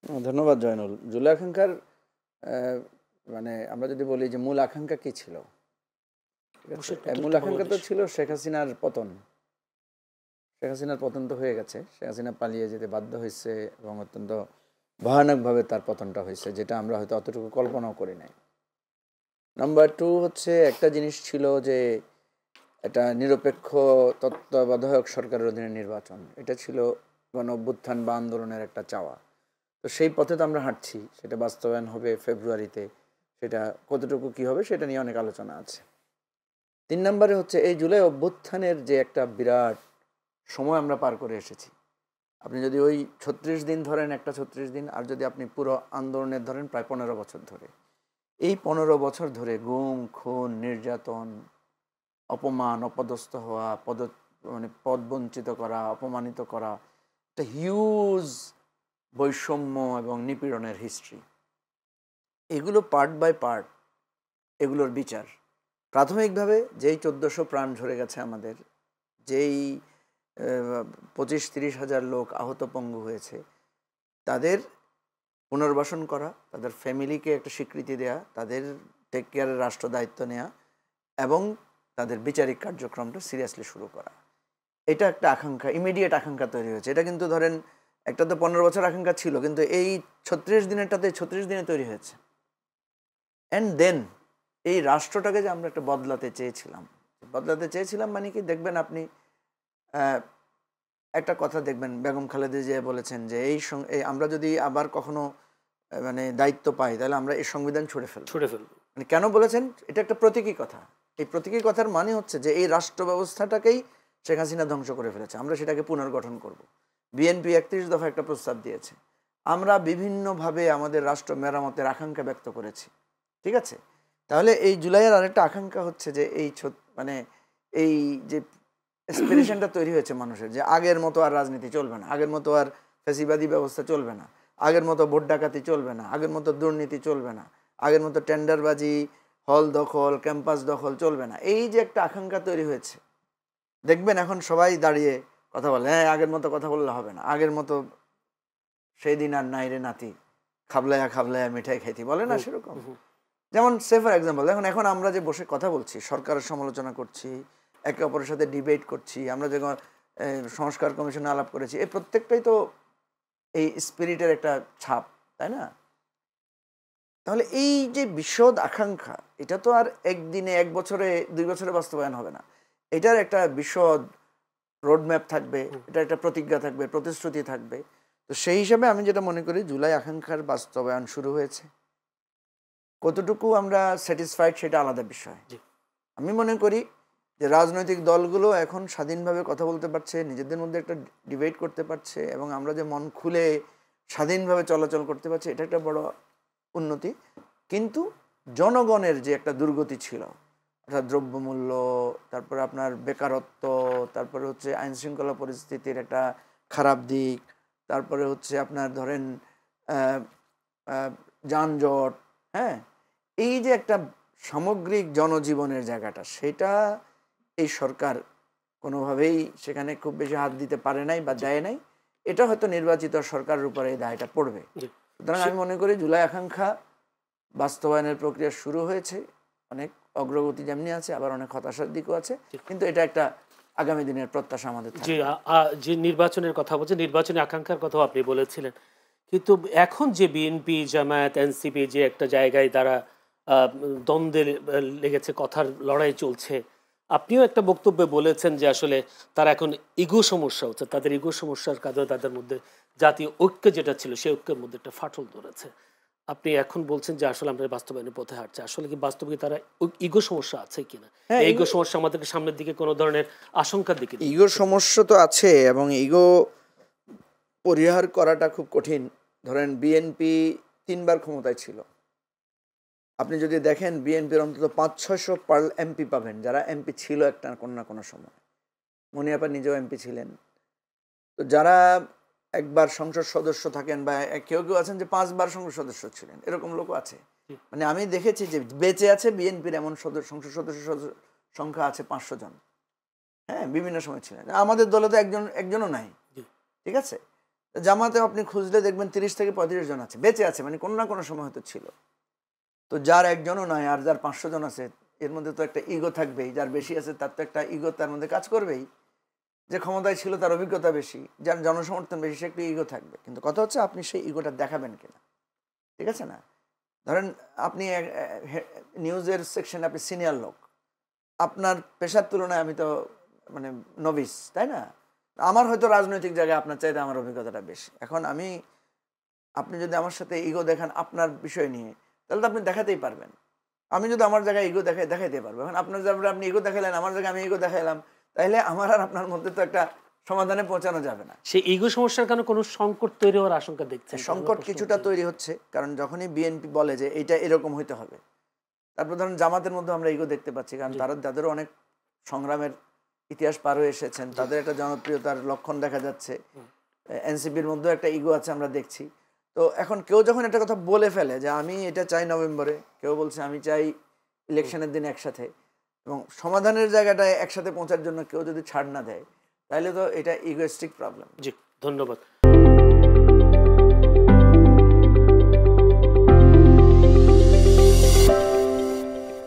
ধন্যবাদ জয়নুল। জুলাই আকাঙ্ক্ষার মানে আমরা যদি বলি যে মূল আকাঙ্ক্ষা কি ছিল, ঠিক আছে, মূল আকাঙ্ক্ষা তো ছিল শেখ হাসিনার পতন। শেখ হাসিনার পতন তো হয়ে গেছে, শেখ হাসিনা পালিয়ে যেতে বাধ্য হয়েছে এবং অত্যন্ত ভয়ানকভাবে তার পতনটা হয়েছে, যেটা আমরা হয়তো অতটুকু কল্পনাও করি নাই। নাম্বার টু হচ্ছে একটা জিনিস ছিল যে এটা নিরপেক্ষ তত্ত্বাবধায়ক সরকারের অধীনে নির্বাচন, এটা ছিল গণ অভ্যুত্থান বা আন্দোলনের একটা চাওয়া। তো সেই পথে তো আমরা হাঁটছি, সেটা বাস্তবায়ন হবে ফেব্রুয়ারিতে, সেটা কতটুকু কি হবে সেটা নিয়ে অনেক আলোচনা আছে। 3 নম্বরে হচ্ছে এই জুলাই অভ্যুত্থানের যে একটা বিরাট সময় আমরা পার করে এসেছি। আপনি যদি ওই 36 দিন ধরেন, একটা 36 দিন, আর যদি আপনি পুরো আন্দোলনের ধরেন প্রায় 15 বছর ধরে, এই 15 বছর ধরে গুম, খুন, নির্যাতন, অপমান, অপদস্থ হওয়া, পদ বঞ্চিত করা, অপমানিত করা, একটা হিউজ বৈষম্য এবং নিপীড়নের হিস্ট্রি। এগুলো পার্ট বাই পার্ট, এগুলোর বিচার প্রাথমিকভাবে যেই 1400 প্রাণ ঝরে গেছে আমাদের, যেই 25-30 হাজার লোক আহত পঙ্গু হয়েছে, তাদের পুনর্বাসন করা, তাদের ফ্যামিলিকে একটা স্বীকৃতি দেয়া, তাদের টেক কেয়ারের রাষ্ট্র দায়িত্ব নেওয়া এবং তাদের বিচারিক কার্যক্রমটা সিরিয়াসলি শুরু করা, এটা একটা আকাঙ্ক্ষা, ইমিডিয়েট আকাঙ্ক্ষা তৈরি হয়েছে। এটা কিন্তু ধরেন একটা তো 15 বছর আকাঙ্ক্ষা ছিল, কিন্তু এই 36 দিনেরটাতে 36 দিনে তৈরি হয়েছে। অ্যান্ড দেন এই রাষ্ট্রটাকে যে আমরা একটা বদলাতে চেয়েছিলাম মানে কি, দেখবেন আপনি একটা কথা দেখবেন, বেগম খালেদা জিয়া বলেছেন যে এই আমরা যদি আবার কখনো মানে দায়িত্ব পাই, তাহলে আমরা এই সংবিধান ছুঁড়ে ফেলব। মানে কেন বলেছেন? এটা একটা প্রতীকী কথা। এই প্রতীকী কথার মানে হচ্ছে যে এই রাষ্ট্র ব্যবস্থাটাকেই শেখ হাসিনা ধ্বংস করে ফেলেছে, আমরা সেটাকে পুনর্গঠন করব। বিএনপি 31 দফা একটা প্রস্তাব দিয়েছে, আমরা বিভিন্নভাবে আমাদের রাষ্ট্র মেরামতের আকাঙ্ক্ষা ব্যক্ত করেছি, ঠিক আছে। তাহলে এই জুলাইয়ের আরেকটা আকাঙ্ক্ষা হচ্ছে যে এই মানে এই যে এসপিরেশনটা তৈরি হয়েছে মানুষের, যে আগের মতো আর রাজনীতি চলবে না, আগের মতো আর ফ্যাসিবাদী ব্যবস্থা চলবে না, আগের মতো ভোট ডাকাতি চলবে না, আগের মতো দুর্নীতি চলবে না, আগের মতো টেন্ডারবাজি, হল দখল, ক্যাম্পাস দখল চলবে না। এই যে একটা আকাঙ্ক্ষা তৈরি হয়েছে, দেখবেন এখন সবাই দাঁড়িয়ে কথা বলে, হ্যাঁ আগের মতো কথা বললে হবে না, আগের মতো সেই দিন আর নাই রে নাতি, খাবলায়া খাবলায়া মিঠাই খাইতি, বলে না সেরকম। যেমন সে ফর এক্সাম্পল, এখন আমরা যে বসে কথা বলছি, সরকারের সমালোচনা করছি, একে অপরের সাথে ডিবেট করছি, আমরা যে সংস্কার কমিশনে আলাপ করেছি, এই প্রত্যেকটাই তো এই স্পিরিটের একটা ছাপ, তাই না? তাহলে এই যে বিশদ আকাঙ্ক্ষা, এটা তো আর একদিনে, 1 বছরে, 2 বছরে বাস্তবায়ন হবে না। এটার একটা বিশদ রোডম্যাপ থাকবে, এটা একটা প্রতিজ্ঞা থাকবে, প্রতিশ্রুতি থাকবে। তো সেই হিসাবে আমি যেটা মনে করি, জুলাই আকাঙ্ক্ষার বাস্তবায়ন শুরু হয়েছে। কতটুকু আমরা স্যাটিসফাইড সেটা আলাদা বিষয়। আমি মনে করি যে রাজনৈতিক দলগুলো এখন স্বাধীনভাবে কথা বলতে পারছে, নিজেদের মধ্যে একটা ডিবেট করতে পারছে, এবং আমরা যে মন খুলে স্বাধীনভাবে চলাচল করতে পারছি, এটা একটা বড় উন্নতি। কিন্তু জনগণের যে একটা দুর্গতি ছিল, অর্থাৎ দ্রব্যমূল্য, তারপরে আপনার বেকারত্ব, তারপরে হচ্ছে আইন শৃঙ্খলা পরিস্থিতির একটা খারাপ দিক, তারপরে হচ্ছে আপনার ধরেন যানজট, হ্যাঁ, এই যে একটা সামগ্রিক জনজীবনের জায়গাটা, সেটা এই সরকার কোনোভাবেই সেখানে খুব বেশি হাত দিতে পারে নাই বা দেয় নাই। এটা হয়তো নির্বাচিত সরকারের উপরে এই দায়টা পড়বে। সুতরাং আমি মনে করি জুলাই আকাঙ্ক্ষা বাস্তবায়নের প্রক্রিয়া শুরু হয়েছে, অনেক অগ্রগতি যেমনি আছে, আবার অনেক হতাশার দিকও আছে, কিন্তু এটা একটা আগামী দিনের প্রত্যাশা আমাদের। যে নির্বাচনের কথা বলছে, নির্বাচনী আকাঙ্ক্ষার কথাও আপনি বলেছিলেন, কিন্তু এখন যে বিএনপি, জামায়াত, এনসিপি যে একটা জায়গায় তারা দ্বন্দ্বে লেগেছে, কথার লড়াই চলছে, আপনিও একটা বক্তব্যে বলেছেন যে আসলে তারা এখন ইগো সমস্যা হচ্ছে, তাদের ইগো সমস্যার কারণে তাদের মধ্যে জাতীয় ঐক্য যেটা ছিল সেই ঐক্যের মধ্যে একটা ফাটল ধরেছে। আপনি এখন বলছেন যে আসলে আমরা বাস্তবায়নের পথে হাঁটছি, আসলে কি বাস্তবে তারা ইগো সমস্যা আছে কিনা? এই ইগো সমস্যা আমাদেরকে সামনের দিকে কোনো ধরনের আশঙ্কার দিকে, ইগো সমস্যা তো আছে, এবং ইগো পরিহার করাটা খুব কঠিন। ধরেন বিএনপি 3 বার ক্ষমতায় ছিল, আপনি যদি দেখেন বিএনপির অন্তত 500-600 এমপি পাবেন যারা এমপি ছিল একটা কোনো না কোনো সময়। মনিয়াপা নিজেও এমপি ছিলেন। তো যারা একবার সংসদ সদস্য থাকেন, বা কেউ কেউ আছেন যে 5 বার সংসদ সদস্য ছিলেন, এরকম লোকও আছে। মানে আমি দেখেছি যে বেঁচে আছে বিএনপির এমন সংসদ সদস্য সংখ্যা আছে 500 জন। হ্যাঁ, বিভিন্ন সময় ছিলেন। আমাদের দলে তো একজনও নাই, ঠিক আছে। জামাতে আপনি খুঁজলে দেখবেন 30 থেকে 35 জন আছে, বেঁচে আছে, মানে কোনো না কোনো সময় হয়তো ছিল। তো যার একজনও নয় আর যার 500 জন আছে, এর মধ্যে তো একটা ইগো থাকবেই। যার বেশি আছে তার তো একটা ইগো তার মধ্যে কাজ করবেই। যে ক্ষমতায় ছিল তার অভিজ্ঞতা বেশি, যার জনসমর্থন বেশি, সে একটু ইগো থাকবে। কিন্তু কথা হচ্ছে আপনি সেই ইগোটা দেখাবেন কিনা, ঠিক আছে না? ধরেন আপনি নিউজের সেকশনে আপনি সিনিয়র লোক, আপনার পেশার তুলনায় আমি তো মানে নভিস, তাই না? আমার হয়তো রাজনৈতিক জায়গায় আপনার চাইতে আমার অভিজ্ঞতাটা বেশি। এখন আপনি যদি আমার সাথে ইগো দেখান আপনার বিষয় নিয়ে, তাহলে তো আপনি দেখাতেই পারবেন। আমি যদি আমার জায়গায় ইগো দেখাইতে পারবো। এখন আপনার জায়গায় আপনি ইগো দেখাইলেন, আমার জায়গায় আমি ইগো দেখাইলাম, তাইলে আমার আর আপনার মধ্যে তো একটা সমাধানে পৌঁছানো যাবে না। সেই ইগো সমস্যার কারণে কোনো সংকট তৈরি হওয়ার আশঙ্কা দেখছেন? সংকট কিছুটা তৈরি হচ্ছে, কারণ যখনই বিএনপি বলে যে এইটা এরকম হইতে হবে, তারপর ধরুন জামাতের মধ্যে আমরা ইগো দেখতে পাচ্ছি, কারণ তাদেরও অনেক সংগ্রামের ইতিহাস পার হয়ে এসেছেন, তাদের একটা জনপ্রিয়তার লক্ষণ দেখা যাচ্ছে। এনসিপির মধ্যেও একটা ইগো আছে আমরা দেখছি। তো এখন কেউ যখন একটা কথা বলে ফেলে যে আমি এটা চাই নভেম্বরে, কেউ বলছে আমি চাই ইলেকশনের দিন একসাথে, এবং সমাধানের জায়গাটায় একসাথে পৌঁছার জন্য কেউ যদি ছাড় না দেয়, তাহলে তো এটা ইগোয়েস্টিক প্রবলেম। জি, ধন্যবাদ।